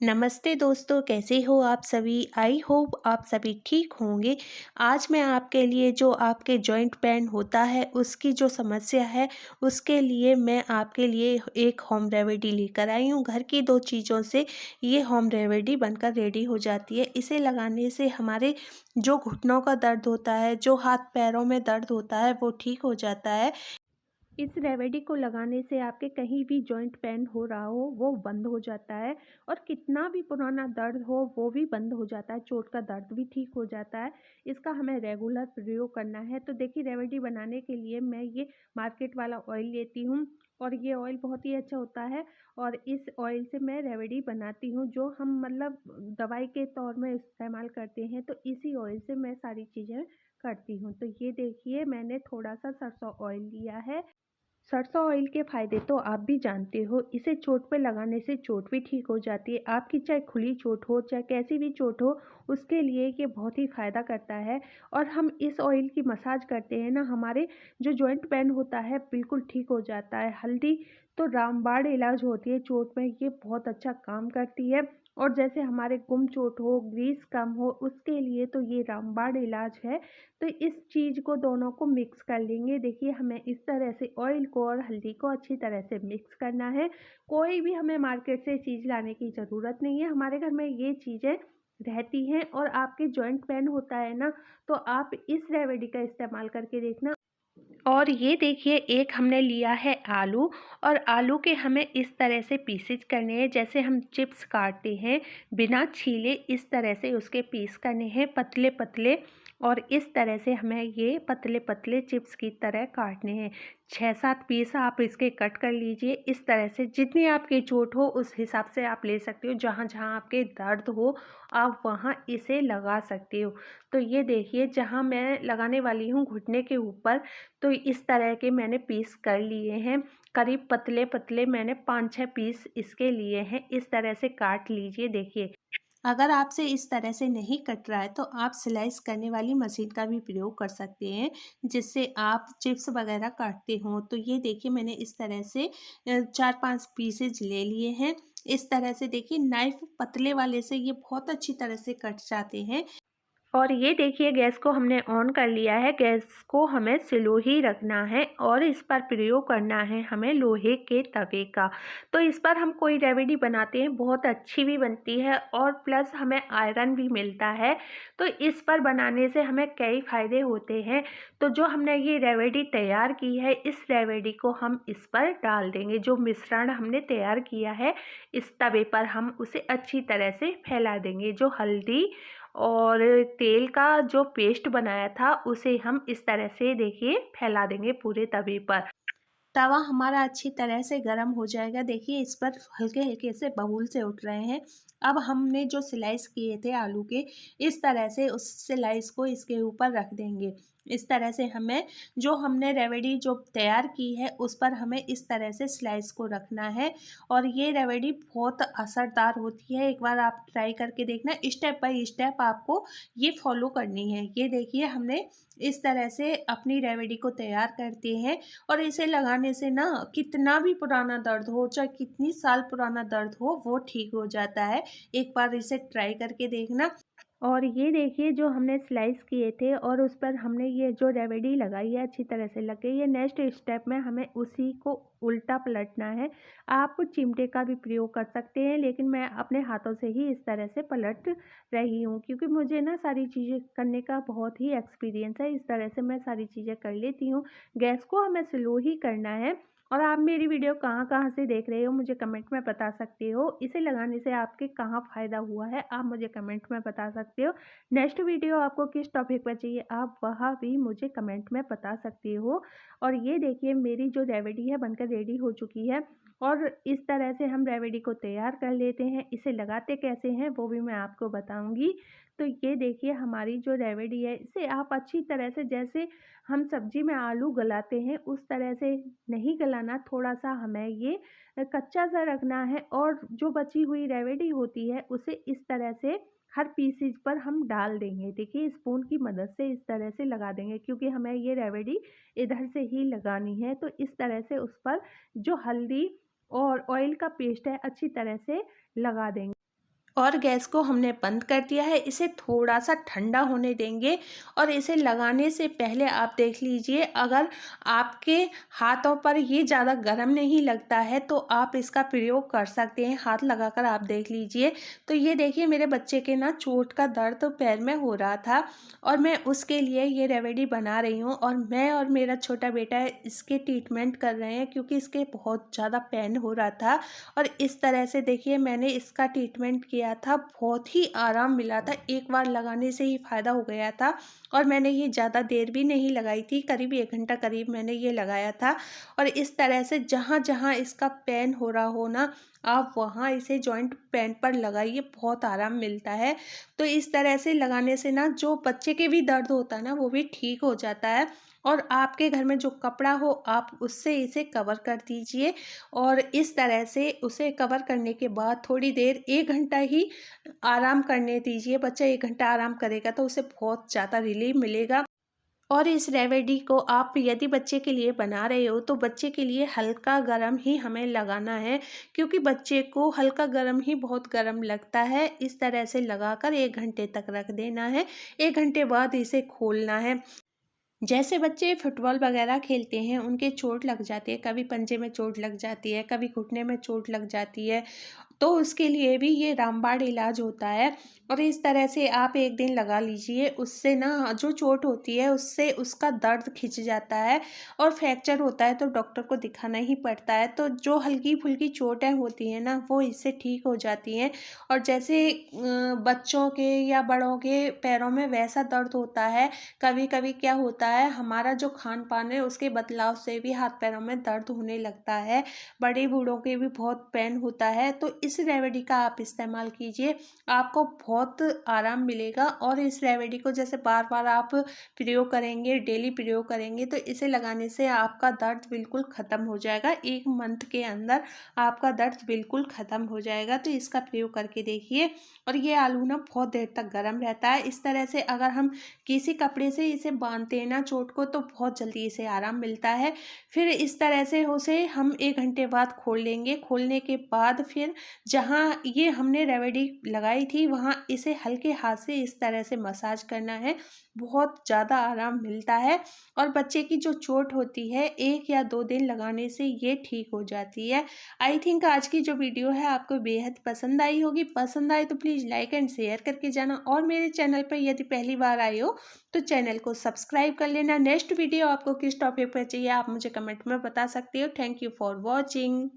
नमस्ते दोस्तों, कैसे हो आप सभी? आई होप आप सभी ठीक होंगे। आज मैं आपके लिए जो आपके जॉइंट पेन होता है उसकी जो समस्या है उसके लिए मैं आपके लिए एक होम रेमेडी लेकर आई हूँ। घर की 2 चीज़ों से ये होम रेमेडी बनकर रेडी हो जाती है। इसे लगाने से हमारे जो घुटनों का दर्द होता है, जो हाथ पैरों में दर्द होता है वो ठीक हो जाता है। इस रेमेडी को लगाने से आपके कहीं भी जॉइंट पेन हो रहा हो वो बंद हो जाता है और कितना भी पुराना दर्द हो वो भी बंद हो जाता है। चोट का दर्द भी ठीक हो जाता है। इसका हमें रेगुलर प्रयोग करना है। तो देखिए, रेमेडी बनाने के लिए मैं ये मार्केट वाला ऑयल लेती हूँ और ये ऑयल बहुत ही अच्छा होता है। और इस ऑयल से मैं रेमेडी बनाती हूँ जो हम मतलब दवाई के तौर में इस्तेमाल करते हैं। तो इसी ऑयल से मैं सारी चीज़ें करती हूँ। तो ये देखिए, मैंने थोड़ा सा सरसों ऑयल लिया है। सरसों ऑयल के फ़ायदे तो आप भी जानते हो। इसे चोट पे लगाने से चोट भी ठीक हो जाती है। आपकी चाहे खुली चोट हो, चाहे कैसी भी चोट हो, उसके लिए ये बहुत ही फ़ायदा करता है। और हम इस ऑयल की मसाज करते हैं ना, हमारे जो जॉइंट पेन होता है बिल्कुल ठीक हो जाता है। हल्दी तो रामबाण इलाज होती है चोट में, ये बहुत अच्छा काम करती है। और जैसे हमारे गुम चोट हो, ग्रीस कम हो, उसके लिए तो ये रामबाण इलाज है। तो इस चीज़ को दोनों को मिक्स कर लेंगे। देखिए, हमें इस तरह से ऑयल को और हल्दी को अच्छी तरह से मिक्स करना है। कोई भी हमें मार्केट से चीज़ लाने की ज़रूरत नहीं है। हमारे घर में ये चीज़ें रहती हैं। और आपके जॉइंट पेन होता है ना, तो आप इस रेमेडी का इस्तेमाल करके देखना। और ये देखिए, एक हमने लिया है आलू और आलू के हमें इस तरह से पीसेज करने हैं जैसे हम चिप्स काटते हैं बिना छीले। इस तरह से उसके पीस करने हैं पतले पतले। और इस तरह से हमें ये पतले पतले चिप्स की तरह काटने हैं। 6-7 पीस आप इसके कट कर लीजिए। इस तरह से जितनी आपकी चोट हो उस हिसाब से आप ले सकते हो। जहाँ जहाँ आपके दर्द हो आप वहाँ इसे लगा सकते हो। तो ये देखिए, जहाँ मैं लगाने वाली हूँ घुटने के ऊपर, तो इस तरह के मैंने पीस कर लिए हैं। करीब पतले पतले मैंने 5-6 पीस इसके लिए हैं। इस तरह से काट लीजिए। देखिए, अगर आपसे इस तरह से नहीं कट रहा है तो आप स्लाइस करने वाली मशीन का भी प्रयोग कर सकते हैं, जिससे आप चिप्स वगैरह काटते हों। तो ये देखिए, मैंने इस तरह से 4-5 पीसेज ले लिए हैं। इस तरह से देखिए, नाइफ पतले वाले से ये बहुत अच्छी तरह से कट जाते हैं। और ये देखिए, गैस को हमने ऑन कर लिया है। गैस को हमें स्लो ही रखना है और इस पर प्रयोग करना है हमें लोहे के तवे का। तो इस पर हम कोई रेमेडी बनाते हैं बहुत अच्छी भी बनती है और प्लस हमें आयरन भी मिलता है। तो इस पर बनाने से हमें कई फ़ायदे होते हैं। तो जो हमने ये रेमेडी तैयार की है, इस रेमेडी को हम इस पर डाल देंगे। जो मिश्रण हमने तैयार किया है इस तवे पर हम उसे अच्छी तरह से फैला देंगे। जो हल्दी और तेल का जो पेस्ट बनाया था उसे हम इस तरह से देखिए फैला देंगे पूरे तवे पर। तवा हमारा अच्छी तरह से गर्म हो जाएगा। देखिए, इस पर हल्के हल्के से बबूल से उठ रहे हैं। अब हमने जो स्लाइस किए थे आलू के, इस तरह से उस स्लाइस को इसके ऊपर रख देंगे। इस तरह से हमें जो हमने रेमेडी जो तैयार की है उस पर हमें इस तरह से स्लाइस को रखना है। और ये रेमेडी बहुत असरदार होती है। एक बार आप ट्राई करके देखना। स्टेप बाय स्टेप आपको ये फॉलो करनी है। ये देखिए, हमने इस तरह से अपनी रेमेडी को तैयार करते हैं। और इसे लगाने से ना, कितना भी पुराना दर्द हो, चाहे कितनी साल पुराना दर्द हो, वो ठीक हो जाता है। एक बार इसे ट्राई करके देखना। और ये देखिए, जो हमने स्लाइस किए थे और उस पर हमने ये जो रेमेडी लगाई है अच्छी तरह से लग गई है। नेक्स्ट स्टेप में हमें उसी को उल्टा पलटना है। आप चिमटे का भी प्रयोग कर सकते हैं, लेकिन मैं अपने हाथों से ही इस तरह से पलट रही हूँ क्योंकि मुझे ना सारी चीज़ें करने का बहुत ही एक्सपीरियंस है। इस तरह से मैं सारी चीज़ें कर लेती हूँ। गैस को हमें स्लो ही करना है। और आप मेरी वीडियो कहाँ कहाँ से देख रहे हो मुझे कमेंट में बता सकते हो। इसे लगाने से आपके कहाँ फ़ायदा हुआ है आप मुझे कमेंट में बता सकते हो। नेक्स्ट वीडियो आपको किस टॉपिक पर चाहिए आप वह भी मुझे कमेंट में बता सकते हो। और ये देखिए, मेरी जो रेमेडी है बनकर रेडी हो चुकी है। और इस तरह से हम रेमेडी को तैयार कर लेते हैं। इसे लगाते कैसे हैं वो भी मैं आपको बताऊंगी। तो ये देखिए, हमारी जो रेमेडी है इसे आप अच्छी तरह से, जैसे हम सब्जी में आलू गलाते हैं उस तरह से नहीं गलाना। थोड़ा सा हमें ये कच्चा सा रखना है। और जो बची हुई रेमेडी होती है उसे इस तरह से हर पीसेज पर हम डाल देंगे। देखिए, स्पून की मदद से इस तरह से लगा देंगे क्योंकि हमें ये रेमेडी इधर से ही लगानी है। तो इस तरह से उस पर जो हल्दी और ऑयल का पेस्ट है अच्छी तरह से लगा देंगे। और गैस को हमने बंद कर दिया है। इसे थोड़ा सा ठंडा होने देंगे और इसे लगाने से पहले आप देख लीजिए, अगर आपके हाथों पर ये ज़्यादा गर्म नहीं लगता है तो आप इसका प्रयोग कर सकते हैं। हाथ लगाकर आप देख लीजिए। तो ये देखिए, मेरे बच्चे के ना चोट का दर्द पैर में हो रहा था और मैं उसके लिए ये रेमेडी बना रही हूँ और मैं और मेरा छोटा बेटा इसके ट्रीटमेंट कर रहे हैं क्योंकि इसके बहुत ज़्यादा पेन हो रहा था। और इस तरह से देखिए, मैंने इसका ट्रीटमेंट किया था, बहुत ही आराम मिला था। एक बार लगाने से ही फ़ायदा हो गया था और मैंने ये ज़्यादा देर भी नहीं लगाई थी, करीब 1 घंटा करीब मैंने ये लगाया था। और इस तरह से जहाँ जहाँ इसका पेन हो रहा हो ना, आप वहाँ इसे जॉइंट पेन पर लगाइए, बहुत आराम मिलता है। तो इस तरह से लगाने से ना जो बच्चे के भी दर्द होता है ना, वो भी ठीक हो जाता है। और आपके घर में जो कपड़ा हो आप उससे इसे कवर कर दीजिए और इस तरह से उसे कवर करने के बाद थोड़ी देर 1 घंटा ही आराम करने दीजिए। बच्चा 1 घंटा आराम करेगा तो उसे बहुत ज़्यादा रिलीफ मिलेगा। और इस रेमेडी को आप यदि बच्चे के लिए बना रहे हो तो बच्चे के लिए हल्का गरम ही हमें लगाना है, क्योंकि बच्चे को हल्का गरम ही बहुत गरम लगता है। इस तरह से लगाकर 1 घंटे तक रख देना है। 1 घंटे बाद इसे खोलना है। जैसे बच्चे फुटबॉल वगैरह खेलते हैं, उनके चोट लग जाती है, कभी पंजे में चोट लग जाती है, कभी घुटने में चोट लग जाती है, तो उसके लिए भी ये रामबाण इलाज होता है। और इस तरह से आप 1 दिन लगा लीजिए, उससे ना जो चोट होती है उससे उसका दर्द खिंच जाता है और फ्रैक्चर होता है तो डॉक्टर को दिखाना ही पड़ता है। तो जो हल्की-फुल्की चोटें होती हैं ना, वो इससे ठीक हो जाती हैं। और जैसे बच्चों के या बड़ों के पैरों में वैसा दर्द होता है, कभी-कभी क्या होता है, हमारा जो खान-पान है उसके बदलाव से भी हाथ-पैरों में दर्द होने लगता है। बड़े बूढ़ों के भी बहुत पेन होता है, तो इस रेमेडी का आप इस्तेमाल कीजिए, आपको बहुत आराम मिलेगा। और इस रेमेडी को जैसे बार-बार आप प्रयोग करेंगे, डेली प्रयोग करेंगे, तो इसे लगाने से आपका दर्द बिल्कुल ख़त्म हो जाएगा। 1 मंथ के अंदर आपका दर्द बिल्कुल ख़त्म हो जाएगा। तो इसका प्रयोग करके देखिए। और ये आलू ना बहुत देर तक गर्म रहता है। इस तरह से अगर हम किसी कपड़े से इसे बांधते हैं ना चोट को, तो बहुत जल्दी इसे आराम मिलता है। फिर इस तरह से उसे हम 1 घंटे बाद खोल लेंगे। खोलने के बाद फिर जहाँ ये हमने रेमेडी लगाई थी वहाँ इसे हल्के हाथ से इस तरह से मसाज करना है, बहुत ज़्यादा आराम मिलता है। और बच्चे की जो चोट होती है 1 या 2 दिन लगाने से ये ठीक हो जाती है। आई थिंक आज की जो वीडियो है आपको बेहद पसंद आई होगी। पसंद आए तो प्लीज़ लाइक एंड शेयर करके जाना और मेरे चैनल पर यदि पहली बार आए हो तो चैनल को सब्सक्राइब कर लेना। नेक्स्ट वीडियो आपको किस टॉपिक पर चाहिए आप मुझे कमेंट में बता सकते हो। Thank you for watching.